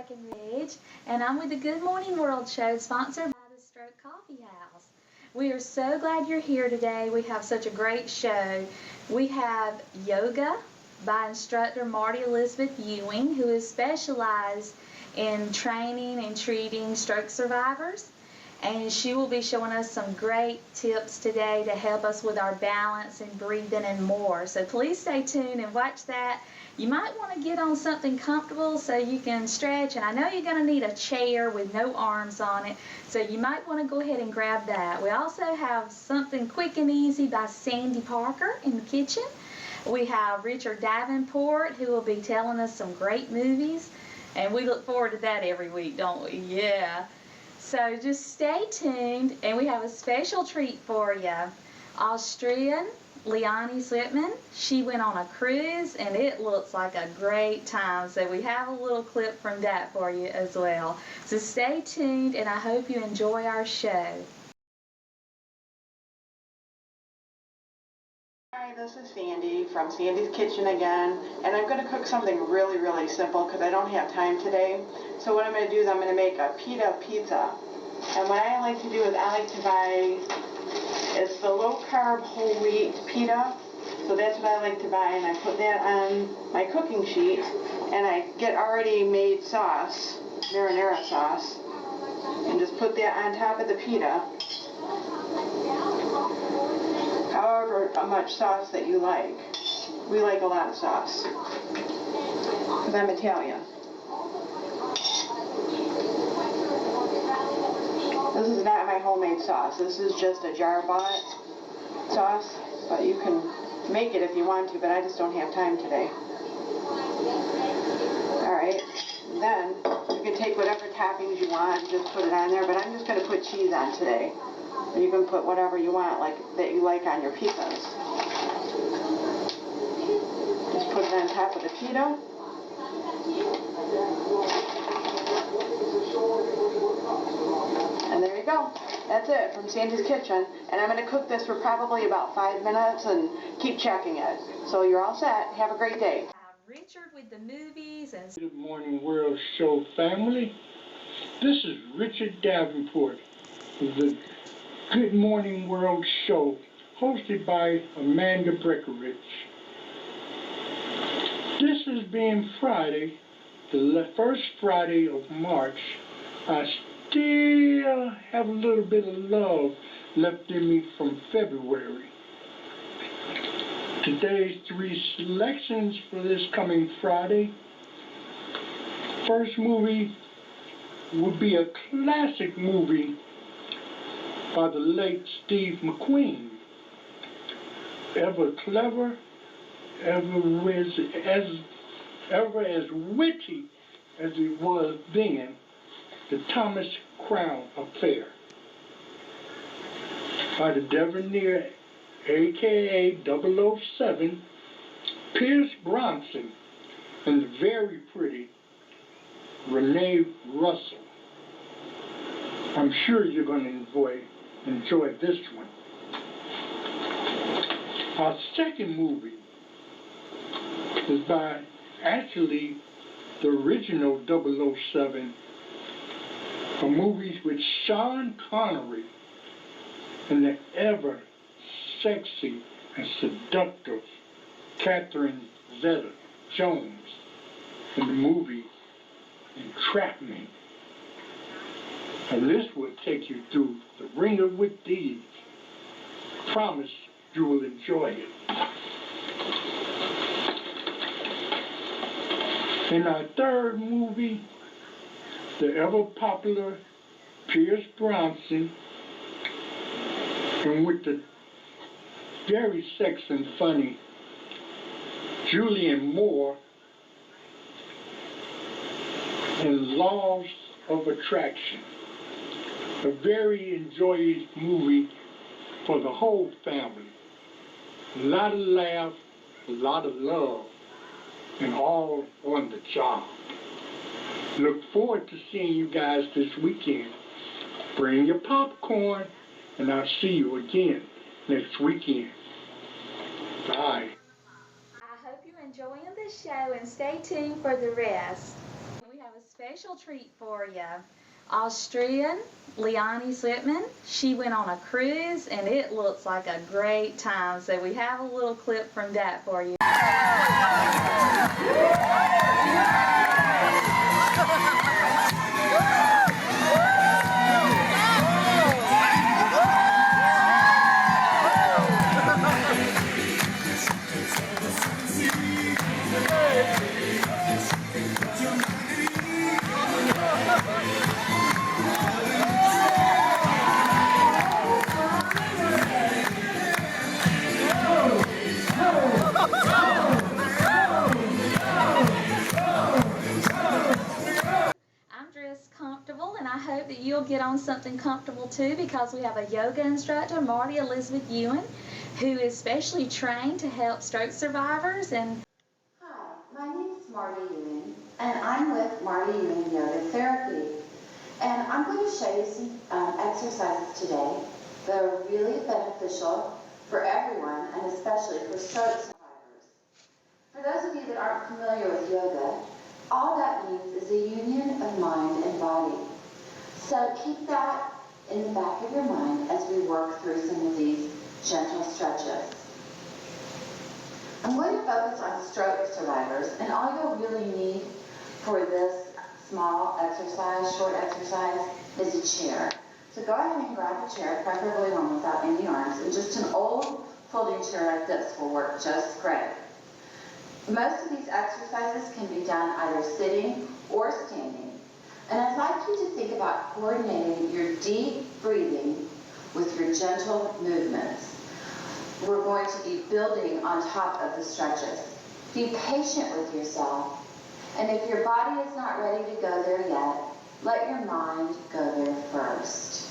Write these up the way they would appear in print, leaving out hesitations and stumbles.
Breckenridge, and I'm with the Good Morning World show sponsored by the Stroke Coffee House. We are so glad you're here today. We have such a great show. We have yoga by instructor Marti Elizabeth Ewing, who is specialized in training and treating stroke survivors. And she will be showing us some great tips today to help us with our balance and breathing and more. So please stay tuned and watch that. You might want to get on something comfortable so you can stretch, and I know you're going to need a chair with no arms on it, so you might want to go ahead and grab that. We also have something quick and easy by Sandy Parker in the kitchen. We have Richard Davenport, who will be telling us some great movies, and we look forward to that every week, don't we? Yeah. So just stay tuned, and we have a special treat for you. Austrian Leonie Slipman, she went on a cruise, and it looks like a great time. So we have a little clip from that for you as well. So stay tuned, and I hope you enjoy our show. Hi, this is Sandy from Sandy's Kitchen again, and I'm going to cook something really, really simple because I don't have time today. So what I'm going to do is I'm going to make a pita pizza. And what I like to do is I like to buy it's the low-carb whole wheat pita. So that's what I like to buy, and I put that on my cooking sheet, and I get already made sauce, marinara sauce, and just put that on top of the pita. However much sauce that you like. We like a lot of sauce because I'm Italian. This is not my homemade sauce. This is just a jar-bought sauce, but you can make it if you want to, but I just don't have time today. Alright, then you can take whatever toppings you want and just put it on there, but I'm just going to put cheese on today. You can put whatever you want that you like on your pizzas. Just put it on top of the pita. And there you go. That's it from Sandy's Kitchen. And I'm going to cook this for probably about 5 minutes and keep checking it. So you're all set. Have a great day. Richard with the movies and Good Morning World Show family. This is Richard Davenport of the Good Morning World Show, hosted by Amanda Breckenridge. This is being Friday, the first Friday of March. I still have a little bit of love left in me from February. Today's 3 selections for this coming Friday. First movie would be a classic movie by the late Steve McQueen. Ever clever, ever as witty as he was then, The Thomas Crown Affair by the Devoneer, aka 007, Pierce Bronson, and the very pretty Renee Russell. I'm sure you're going to enjoy this one. Our second movie is by actually the original 007, a movie with Sean Connery and the ever sexy and seductive Catherine Zeta-Jones in the movie Entrapment. And this will take you through the ringer with thieves. Promise you will enjoy it. In our third movie, the ever-popular Pierce Bronson, and with the very sexy and funny Julianne Moore in Laws of Attraction. A very enjoyable movie for the whole family. A lot of laugh, a lot of love, and all on the job. Look forward to seeing you guys this weekend. Bring your popcorn, and I'll see you again next weekend. Bye. I hope you're enjoying the show, and stay tuned for the rest. We have a Special treat for you. Austrian Leonie Switman. She went on a cruise and it looks like a great time. So we have a little clip from that for you. Comfortable, and I hope that you'll get on something comfortable too, because we have a yoga instructor, Marti Elizabeth Ewing, who is specially trained to help stroke survivors. And hi, my name is Marti Ewing, and I'm with Marti Ewing Yoga Therapy, and I'm going to show you some exercises today that are really beneficial for everyone, and especially for stroke survivors. For those of you that aren't familiar with yoga, all that means is a union of mind and body. So keep that in the back of your mind as we work through some of these gentle stretches. I'm going to focus on stroke survivors, and all you'll really need for this small exercise, short exercise, is a chair. So go ahead and grab a chair, preferably one without any arms, and just an old folding chair like this will work just great. Most of these exercises can be done either sitting or standing. And I'd like you to think about coordinating your deep breathing with your gentle movements. We're going to be building on top of the stretches. Be patient with yourself. And if your body is not ready to go there yet, let your mind go there first.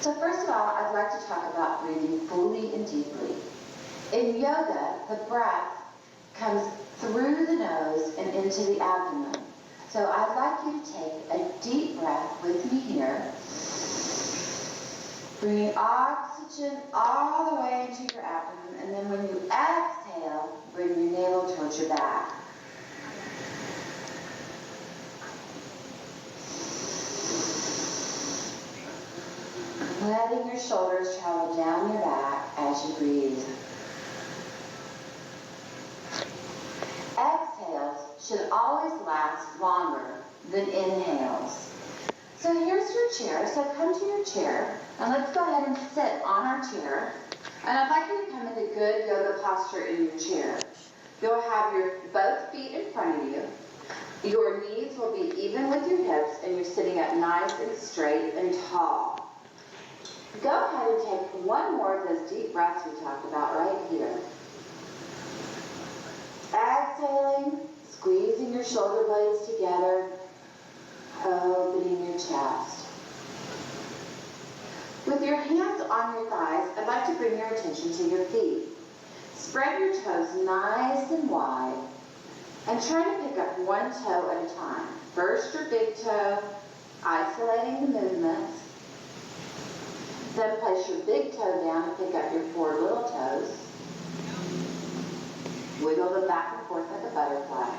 So first of all, I'd like to talk about breathing fully and deeply. In yoga, the breath comes through the nose and into the abdomen. So I'd like you to take a deep breath with me here, bringing oxygen all the way into your abdomen, and then when you exhale, bring your navel towards your back. Letting your shoulders travel down your back as you breathe. Exhales should always last longer than inhales. So here's your chair. So come to your chair, and let's go ahead and sit on our chair. And I'd like you to come into good yoga posture in your chair. You'll have your both feet in front of you. Your knees will be even with your hips, and you're sitting up nice and straight and tall. Go ahead and take one more of those deep breaths we talked about right here. Exhaling, squeezing your shoulder blades together, opening your chest. With your hands on your thighs, I'd like to bring your attention to your feet. Spread your toes nice and wide, and try to pick up one toe at a time. First your big toe, isolating the movements. Then place your big toe down and pick up your 4 little toes. Wiggle them back and forth like a butterfly.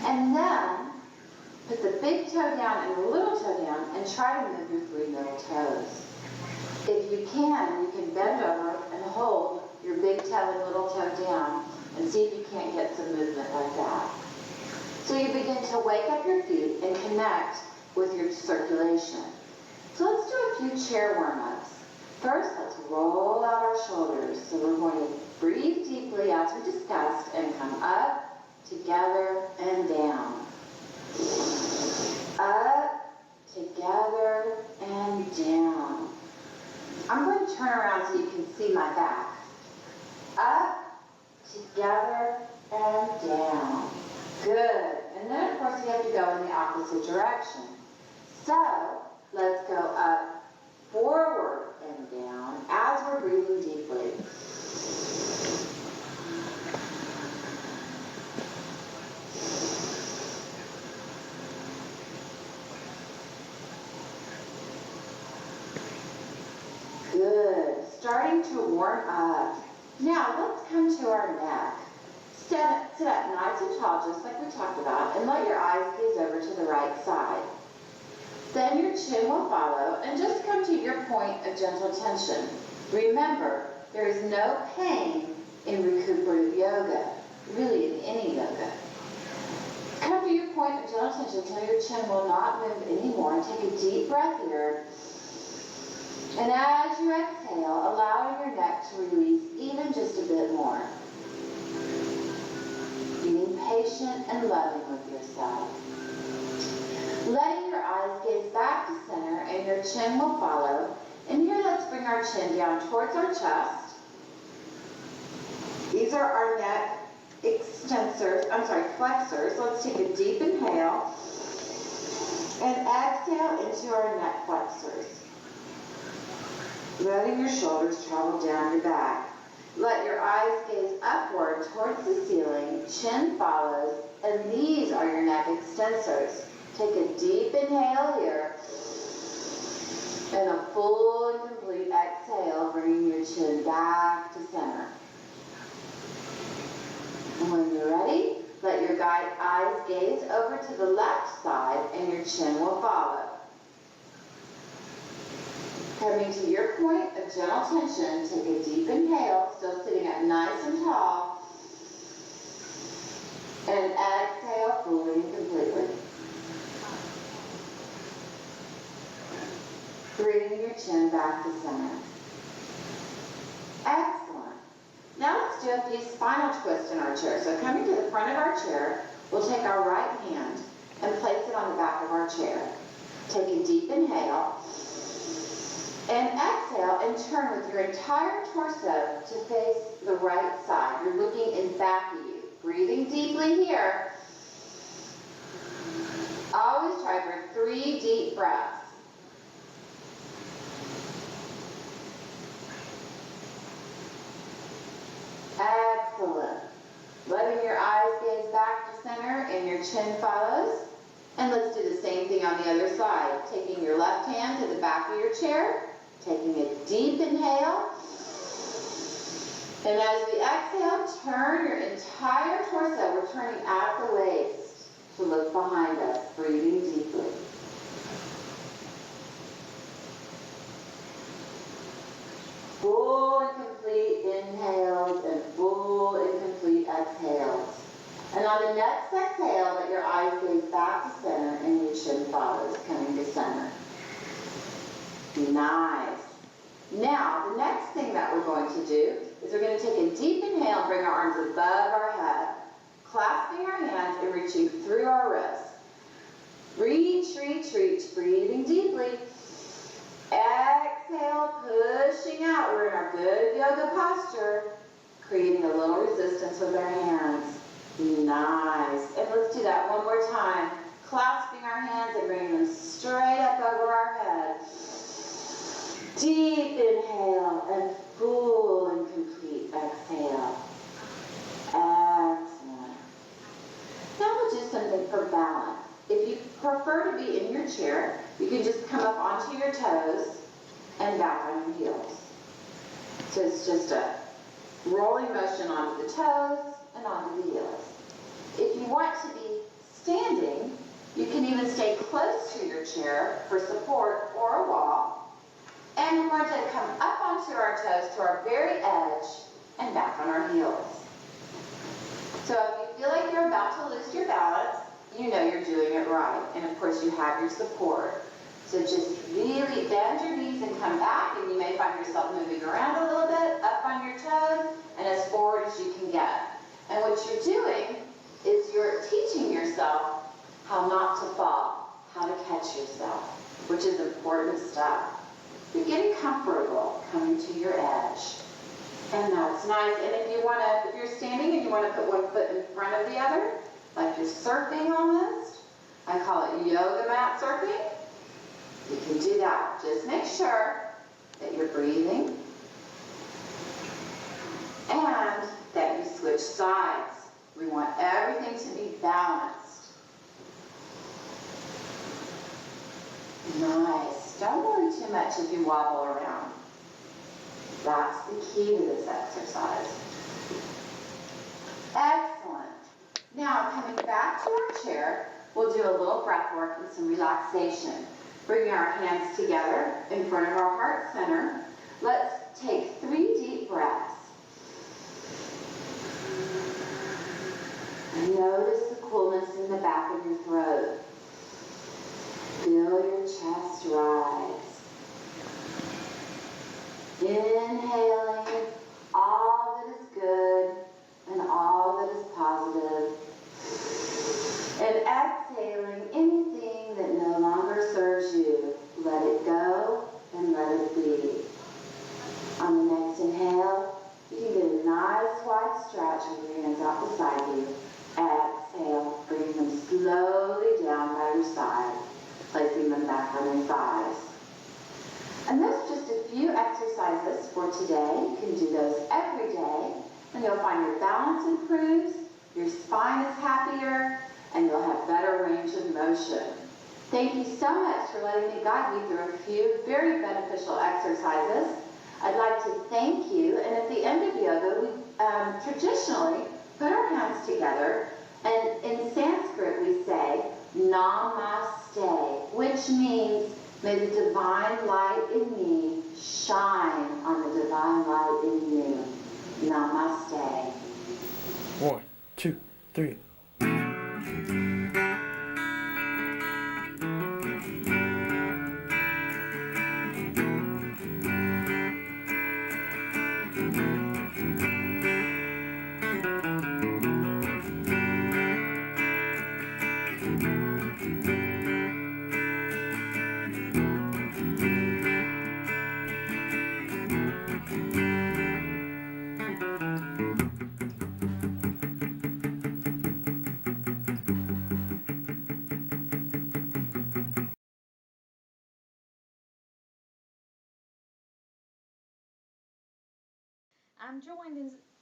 And then put the big toe down and the little toe down and try to move your 3 middle toes. If you can bend over and hold your big toe and little toe down and see if you can't get some movement like that. So you begin to wake up your feet and connect with your circulation. So let's do a few chair warm-ups. First, let's roll out our shoulders. So we're going to breathe deeply as we discussed and come up, together, and down. Up, together, and down. I'm going to turn around so you can see my back. Up, together, and down. Good. And then, of course, you have to go in the opposite direction. So, let's go up, forward, and down as we're breathing deeply. Good. Starting to warm up. Now, let's come to our neck. sit up nice and tall, just like we talked about, and let your eyes gaze over to the right side. Then your chin will follow, and just come to your point of gentle tension. Remember, there is no pain in recuperative yoga, really in any yoga. Come to your point of gentle tension until your chin will not move anymore, and take a deep breath here. And as you exhale, allowing your neck to release even just a bit more. Being patient and loving with yourself. Letting your eyes gaze back to center, and your chin will follow. And here, let's bring our chin down towards our chest. These are our neck flexors. Let's take a deep inhale and exhale into our neck flexors. Letting your shoulders travel down your back. Let your eyes gaze upward towards the ceiling, chin follows, and these are your neck extensors. Take a deep inhale here, and a full and complete exhale, bringing your chin back to center. And when you're ready, let your eyes gaze over to the left side, and your chin will follow. Coming to your point of gentle tension, take a deep inhale, still sitting up nice and tall, and exhale fully and completely. Bringing your chin back to center. Excellent. Now let's do a few spinal twists in our chair. So coming to the front of our chair, we'll take our right hand and place it on the back of our chair. Take a deep inhale and exhale, and turn with your entire torso to face the right side. You're looking in back of you. Breathing deeply here. Always try for 3 deep breaths. Excellent. Letting your eyes gaze back to center and your chin follows. And let's do the same thing on the other side. Taking your left hand to the back of your chair, taking a deep inhale. And as we exhale, turn your entire torso. We're turning at the waist to look behind us, breathing deeply. Full and complete inhales and full and complete exhales. And on the next exhale, let your eyes gaze back to center and your chin follows, coming to center. Nice. Now, the next thing that we're going to do is we're going to take a deep inhale and bring our arms above our head, clasping our hands and reaching through our wrists. Reach, reach, reach, breathing deeply. Exhale, pushing out. We're in our good yoga posture, creating a little resistance with our hands. Nice. And let's do that one more time. Clasping our hands and bringing them straight up over our head. Deep inhale and full and complete exhale. Excellent. Now we'll do something for balance. If you prefer to be in your chair, you can just come up onto your toes and back on your heels. So it's just a rolling motion onto the toes and onto the heels. If you want to be standing, you can even stay close to your chair for support or a wall. And we're going to come up onto our toes to our very edge and back on our heels. So if you feel like you're about to lose your balance, you know you're doing it right. And of course you have your support. So just really bend your knees and come back, and you may find yourself moving around a little bit, up on your toes, and as forward as you can get. And what you're doing is you're teaching yourself how not to fall, how to catch yourself, which is important stuff. You're getting comfortable coming to your edge. And that's nice. And if you're standing and you want to put one foot in front of the other, like you're surfing almost, I call it yoga mat surfing, you can do that. Just make sure that you're breathing and that you switch sides. We want everything to be balanced. Nice. Don't worry too much if you wobble around. That's the key to this exercise. Excellent. Now, coming back to our chair, we'll do a little breath work and some relaxation. Bringing our hands together in front of our heart center. Let's take 3 deep breaths. And notice the coolness in the back of your throat. Feel your chest rise. Inhaling all that is good and all that is positive. And exhaling anything that no longer serves you. Let it go and let it be. On the next inhale, you can get a nice wide stretch with your hands out beside you. Exhale, bringing them slowly down by your side, placing them back on your thighs. And those are just a few exercises for today. You can do those every day, and you'll find your balance improves, your spine is happier, and you'll have better range of motion. Thank you so much for letting me guide you through a few very beneficial exercises. I'd like to thank you, and at the end of yoga, we traditionally put our hands together, and in Sanskrit we say, Namaste, which means, may the divine light in me shine on the divine light in you. Namaste. 1, 2, 3.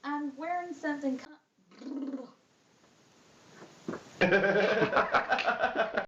I'm wearing something.